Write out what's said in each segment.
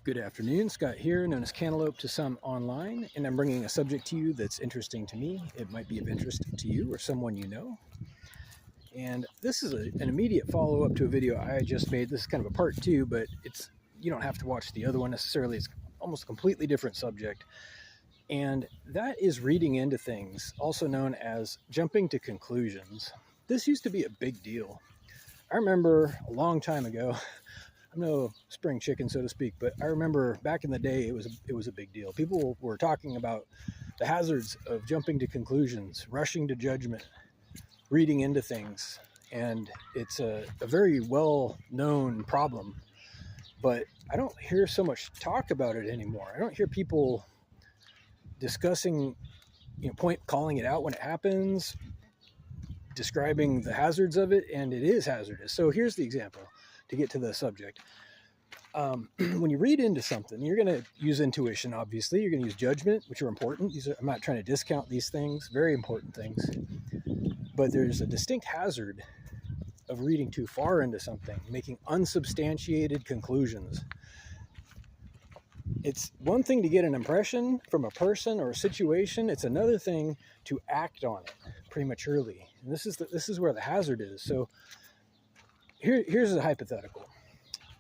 Good afternoon, Scott here, known as Cantaloupe to some online, and I'm bringing a subject to you that's interesting to me. It might be of interest to you or someone you know. And this is an immediate follow-up to a video I just made. This is kind of a part two, but you don't have to watch the other one necessarily. It's almost a completely different subject. And that is reading into things, also known as jumping to conclusions. This used to be a big deal. I remember a long time ago, I'm no spring chicken, so to speak, but I remember back in the day, it was a big deal. People were talking about the hazards of jumping to conclusions, rushing to judgment, reading into things, and it's a very well-known problem. But I don't hear so much talk about it anymore. I don't hear people discussing, calling it out when it happens, describing the hazards of it, and it is hazardous. So here's the example. To get to the subject, when you read into something, you're going to use intuition, obviously. You're going to use judgment, which are important. I'm not trying to discount these things, very important things. But there's a distinct hazard of reading too far into something, making unsubstantiated conclusions. It's one thing to get an impression from a person or a situation. It's another thing to act on it prematurely. And this is where the hazard is. So here's a hypothetical.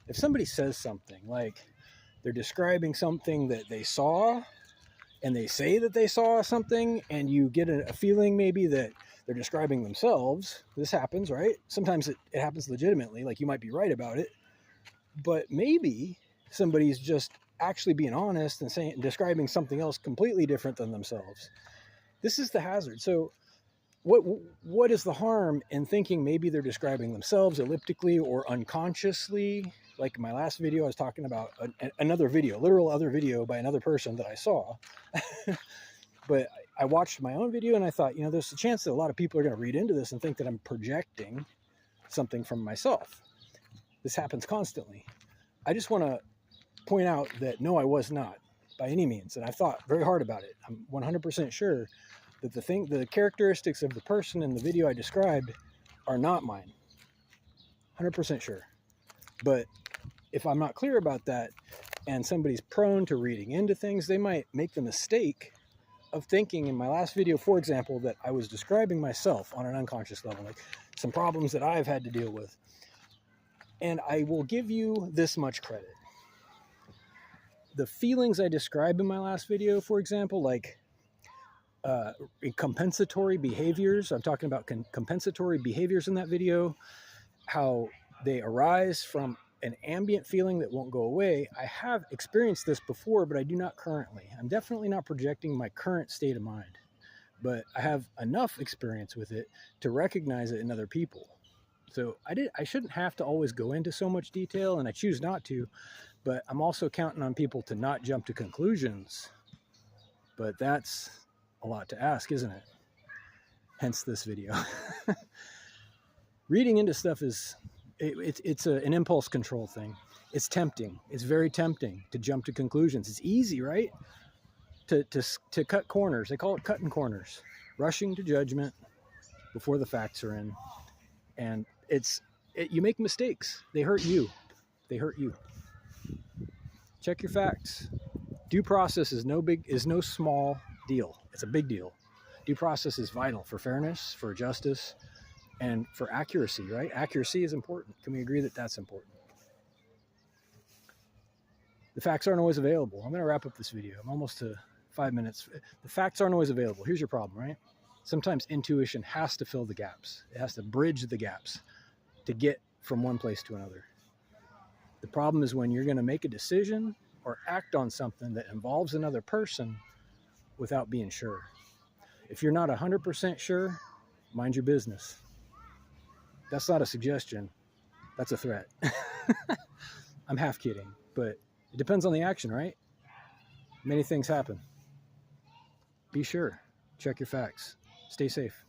If somebody says something like they're describing something that they saw, and they say that they saw something, and you get a feeling maybe that they're describing themselves. This happens, right? Sometimes it happens legitimately, like you might be right about it, but maybe somebody's just actually being honest and describing something else completely different than themselves. This is the hazard. So what is the harm in thinking maybe they're describing themselves elliptically or unconsciously? Like in my last video, I was talking about another video, literal other video by another person that I saw. But I watched my own video and I thought, there's a chance that a lot of people are going to read into this and think that I'm projecting something from myself. This happens constantly. I just want to point out that no, I was not by any means. And I thought very hard about it. I'm 100% sure that the characteristics of the person in the video I described are not mine. 100% sure. But if I'm not clear about that and somebody's prone to reading into things, they might make the mistake of thinking in my last video, for example, that I was describing myself on an unconscious level, like some problems that I've had to deal with. And I will give you this much credit. The feelings I described in my last video, for example, like compensatory behaviors. I'm talking about compensatory behaviors in that video, how they arise from an ambient feeling that won't go away. I have experienced this before, but I do not currently. I'm definitely not projecting my current state of mind, but I have enough experience with it to recognize it in other people. So I shouldn't have to always go into so much detail, and I choose not to, but I'm also counting on people to not jump to conclusions. But that's a lot to ask, isn't it? Hence this video. Reading into stuff it's an impulse control thing. It's tempting. It's very tempting to jump to conclusions. It's easy, right? To cut corners. They call it cutting corners. Rushing to judgment before the facts are in. And you make mistakes. They hurt you. They hurt you. Check your facts. Due process is no small deal. It's a big deal. Due process is vital for fairness, for justice, and for accuracy, right? Accuracy is important. Can we agree that that's important? The facts aren't always available. I'm going to wrap up this video. I'm almost to 5 minutes. The facts aren't always available. Here's your problem, right? Sometimes intuition has to fill the gaps. It has to bridge the gaps to get from one place to another. The problem is when you're going to make a decision or act on something that involves another person without being sure. If you're not 100% sure, mind your business. That's not a suggestion. That's a threat. I'm half kidding, but it depends on the action, right? Many things happen. Be sure. Check your facts. Stay safe.